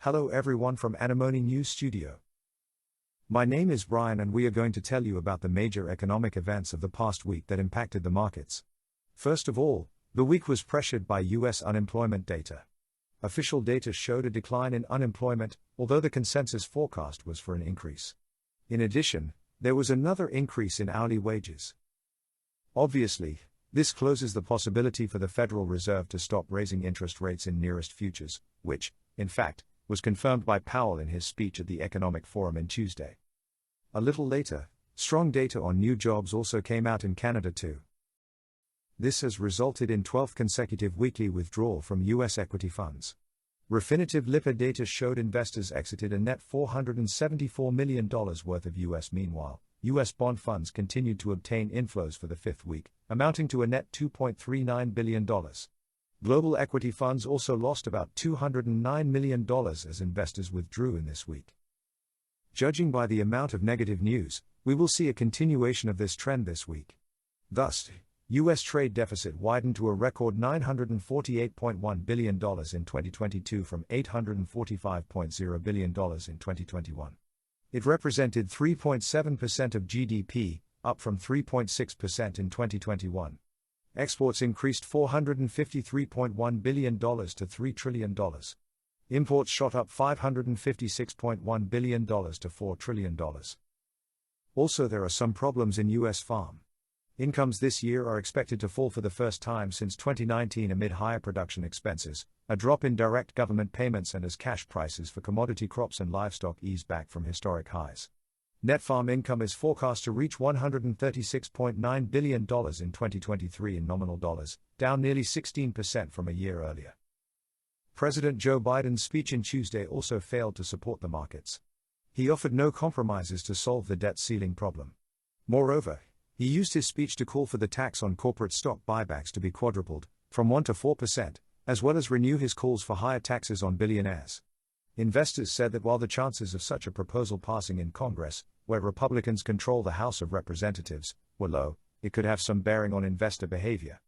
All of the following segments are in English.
Hello everyone from Anemone News Studio. My name is Brian and we are going to tell you about the major economic events of the past week that impacted the markets. First of all, the week was pressured by US unemployment data. Official data showed a decline in unemployment, although the consensus forecast was for an increase. In addition, there was another increase in hourly wages. Obviously, this closes the possibility for the Federal Reserve to stop raising interest rates in nearest futures, which, in fact, was confirmed by Powell in his speech at the Economic Forum on Tuesday. A little later, strong data on new jobs also came out in Canada too. This has resulted in 12th consecutive weekly withdrawal from U.S. equity funds. Refinitiv Lipper data showed investors exited a net $474 million worth of U.S. Meanwhile, U.S. bond funds continued to obtain inflows for the fifth week, amounting to a net $2.39 billion. Global equity funds also lost about $209 million as investors withdrew in this week. Judging by the amount of negative news, we will see a continuation of this trend this week. Thus, U.S. trade deficit widened to a record $948.1 billion in 2022 from $845.0 billion in 2021. It represented 3.7% of GDP, up from 3.6% in 2021. Exports increased $453.1 billion to $3 trillion. Imports shot up $556.1 billion to $4 trillion. Also, there are some problems in U.S. farm. Incomes this year are expected to fall for the first time since 2019 amid higher production expenses, a drop in direct government payments, and as cash prices for commodity crops and livestock ease back from historic highs. Net farm income is forecast to reach $136.9 billion in 2023 in nominal dollars, down nearly 16% from a year earlier. President Joe Biden's speech on Tuesday also failed to support the markets. He offered no compromises to solve the debt ceiling problem. Moreover, he used his speech to call for the tax on corporate stock buybacks to be quadrupled, from 1% to 4%, as well as renew his calls for higher taxes on billionaires. Investors said that while the chances of such a proposal passing in Congress, where Republicans control the House of Representatives, were low, it could have some bearing on investor behavior.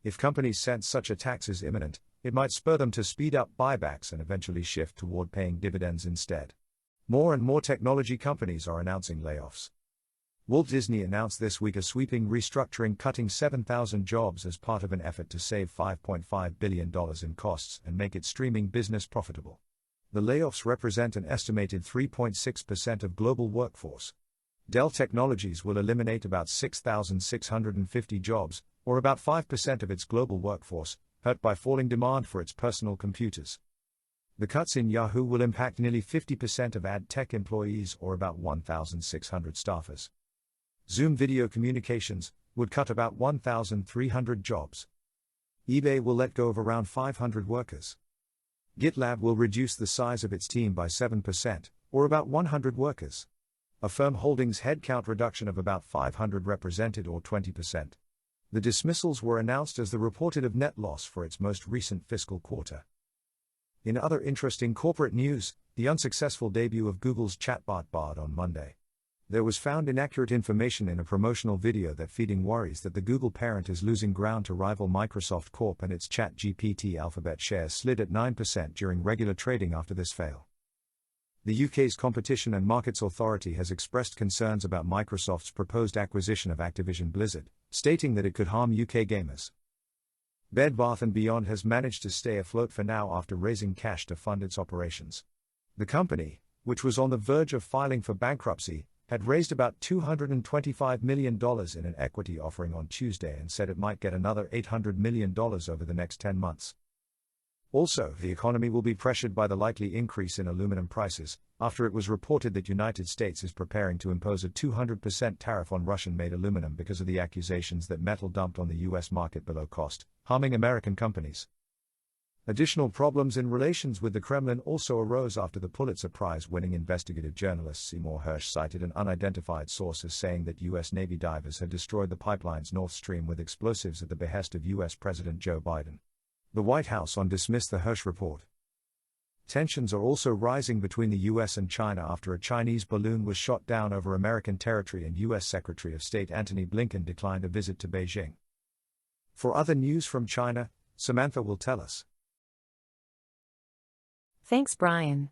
If companies sense such a tax is imminent, it might spur them to speed up buybacks and eventually shift toward paying dividends instead. More and more technology companies are announcing layoffs. Walt Disney announced this week a sweeping restructuring cutting 7,000 jobs as part of an effort to save $5.5 billion in costs and make its streaming business profitable. The layoffs represent an estimated 3.6% of global workforce. Dell Technologies will eliminate about 6,650 jobs, or about 5% of its global workforce, hurt by falling demand for its personal computers. The cuts in Yahoo will impact nearly 50% of ad tech employees, or about 1,600 staffers. Zoom Video Communications would cut about 1,300 jobs. eBay will let go of around 500 workers. GitLab will reduce the size of its team by 7%, or about 100 workers. Affirm Holdings' headcount reduction of about 500 represented or 20%. The dismissals were announced as the reported of net loss for its most recent fiscal quarter. In other interesting corporate news, the unsuccessful debut of Google's chatbot Bard on Monday. There was found inaccurate information in a promotional video that feeding worries that the Google parent is losing ground to rival Microsoft Corp, and its ChatGPT Alphabet shares slid at 9% during regular trading after this fail. The UK's Competition and Markets Authority has expressed concerns about Microsoft's proposed acquisition of Activision Blizzard, stating that it could harm UK gamers. Bed Bath & Beyond has managed to stay afloat for now after raising cash to fund its operations. The company, which was on the verge of filing for bankruptcy, had raised about $225 million in an equity offering on Tuesday and said it might get another $800 million over the next 10 months. Also, the economy will be pressured by the likely increase in aluminum prices, after it was reported that United States is preparing to impose a 200% tariff on Russian-made aluminum because of the accusations that metal dumped on the U.S. market below cost, harming American companies. Additional problems in relations with the Kremlin also arose after the Pulitzer Prize-winning investigative journalist Seymour Hersh cited an unidentified source as saying that U.S. Navy divers had destroyed the pipeline's Nord Stream with explosives at the behest of U.S. President Joe Biden. The White House dismissed the Hersh report. Tensions are also rising between the U.S. and China after a Chinese balloon was shot down over American territory and U.S. Secretary of State Antony Blinken declined a visit to Beijing. For other news from China, Samantha will tell us. Thanks, Brian.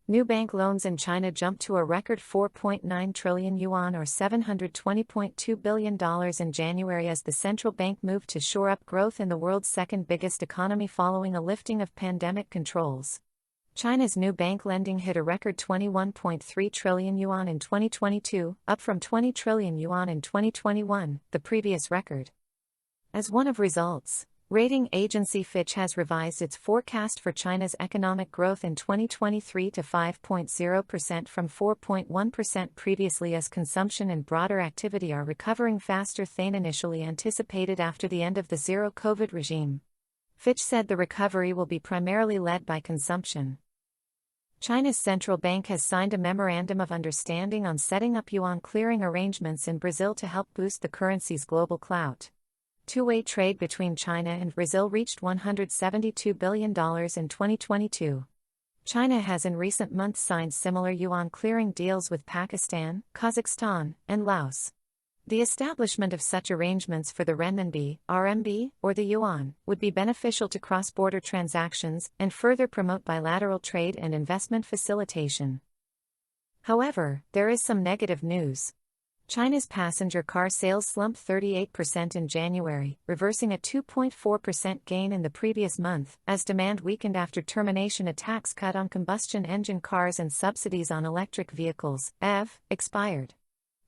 New bank loans in China jumped to a record 4.9 trillion yuan or $720.2 billion in January as the central bank moved to shore up growth in the world's second biggest economy following a lifting of pandemic controls. China's new bank lending hit a record 21.3 trillion yuan in 2022, up from 20 trillion yuan in 2021, the previous record. As one of results, rating agency Fitch has revised its forecast for China's economic growth in 2023 to 5.0% from 4.1% previously as consumption and broader activity are recovering faster than initially anticipated after the end of the zero-COVID regime. Fitch said the recovery will be primarily led by consumption. China's central bank has signed a memorandum of understanding on setting up yuan clearing arrangements in Brazil to help boost the currency's global clout. Two-way trade between China and Brazil reached $172 billion in 2022. China has in recent months signed similar yuan clearing deals with Pakistan, Kazakhstan, and Laos. The establishment of such arrangements for the renminbi, RMB, or the yuan would be beneficial to cross-border transactions and further promote bilateral trade and investment facilitation. However, there is some negative news. China's passenger car sales slumped 38% in January, reversing a 2.4% gain in the previous month, as demand weakened after termination a tax cut on combustion engine cars and subsidies on electric vehicles, EV, expired.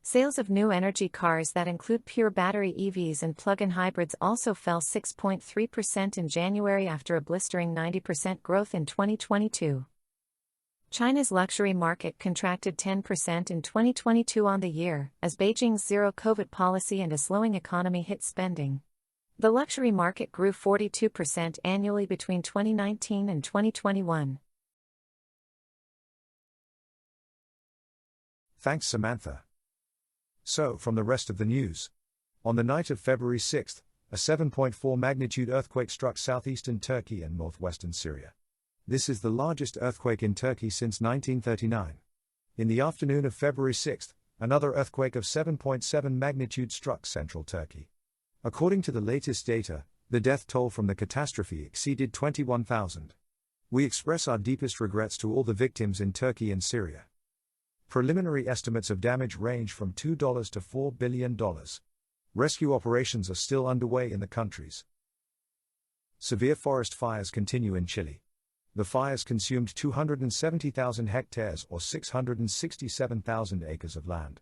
Sales of new energy cars that include pure battery EVs and plug-in hybrids also fell 6.3% in January after a blistering 90% growth in 2022. China's luxury market contracted 10% in 2022 on the year, as Beijing's zero-COVID policy and a slowing economy hit spending. The luxury market grew 42% annually between 2019 and 2021. Thanks, Samantha. So, from the rest of the news. On the night of February 6, a 7.4 magnitude earthquake struck southeastern Turkey and northwestern Syria. This is the largest earthquake in Turkey since 1939. In the afternoon of February 6, another earthquake of 7.7 magnitude struck central Turkey. According to the latest data, the death toll from the catastrophe exceeded 21,000. We express our deepest regrets to all the victims in Turkey and Syria. Preliminary estimates of damage range from $2 to $4 billion. Rescue operations are still underway in the countries. Severe forest fires continue in Chile. The fires consumed 270,000 hectares or 667,000 acres of land.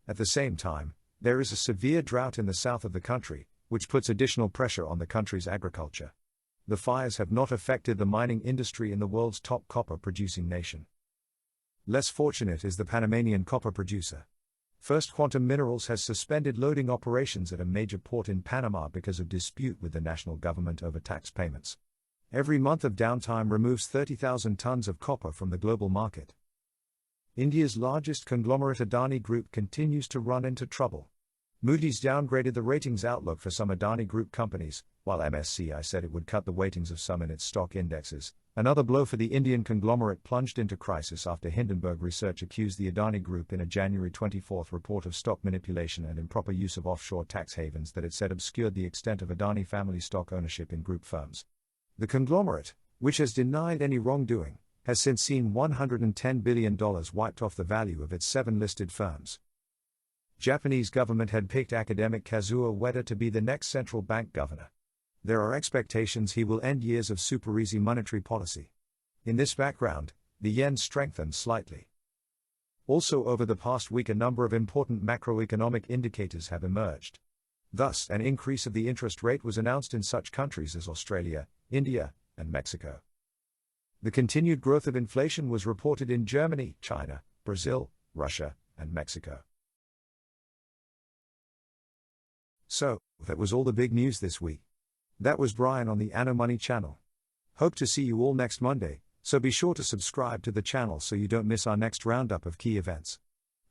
At the same time, there is a severe drought in the south of the country, which puts additional pressure on the country's agriculture. The fires have not affected the mining industry in the world's top copper-producing nation. Less fortunate is the Panamanian copper producer. First Quantum Minerals has suspended loading operations at a major port in Panama because of dispute with the national government over tax payments. Every month of downtime removes 30,000 tons of copper from the global market. India's largest conglomerate Adani Group continues to run into trouble. Moody's downgraded the ratings outlook for some Adani Group companies, while MSCI said it would cut the weightings of some in its stock indexes. Another blow for the Indian conglomerate plunged into crisis after Hindenburg Research accused the Adani Group in a January 24 report of stock manipulation and improper use of offshore tax havens that it said obscured the extent of Adani family stock ownership in group firms. The conglomerate, which has denied any wrongdoing, has since seen $110 billion wiped off the value of its 7 listed firms. Japanese government had picked academic Kazuo Ueda to be the next central bank governor. There are expectations he will end years of super easy monetary policy. In this background, the yen strengthened slightly. Also over the past week a number of important macroeconomic indicators have emerged. Thus, an increase of the interest rate was announced in such countries as Australia, India, and Mexico. The continued growth of inflation was reported in Germany, China, Brazil, Russia, and Mexico. So, that was all the big news this week. That was Brian on the Anno Money channel. Hope to see you all next Monday, so be sure to subscribe to the channel so you don't miss our next roundup of key events.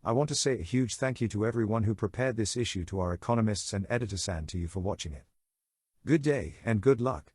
I want to say a huge thank you to everyone who prepared this issue, to our economists and editor-san, to you for watching it. Good day and good luck.